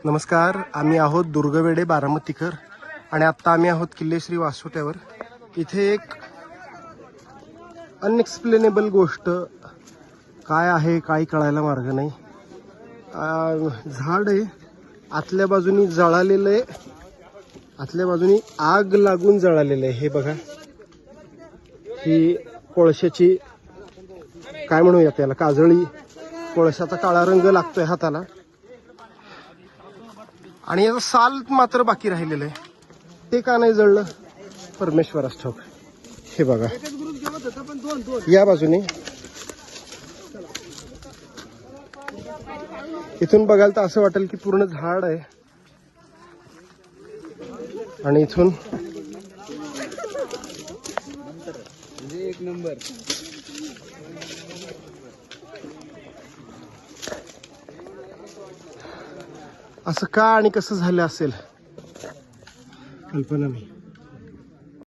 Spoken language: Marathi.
नमस्कार, आम्ही आहोत दुर्गवेडे बारामतीकर आणि आत्ता आम्ही आहोत किल्ले श्री वासोट्यावर. इथे एक अनएक्सप्लेनेबल गोष्ट काय आहे काही कळायला मार्ग नाही. झाड आहे, आतल्या बाजूनी जळालेलं आहे, आतल्या बाजूनी आग लागून जळालेलं आहे. हे बघा, ही कोळशाची काय म्हणूया त्याला, काजळी कोळशाचा काळा रंग लागतोय हाताला आणि याचं साल मात्र बाकी राहिलेलं आहे. ते का नाही जळलं परमेश्वरास ठाऊक. हे बघा, या बाजूने इथून बघाल तर असं वाटेल की पूर्ण झाड आहे आणि इथून एक नंबर. असं का आणि कसं झालं असेल कल्पना नाही.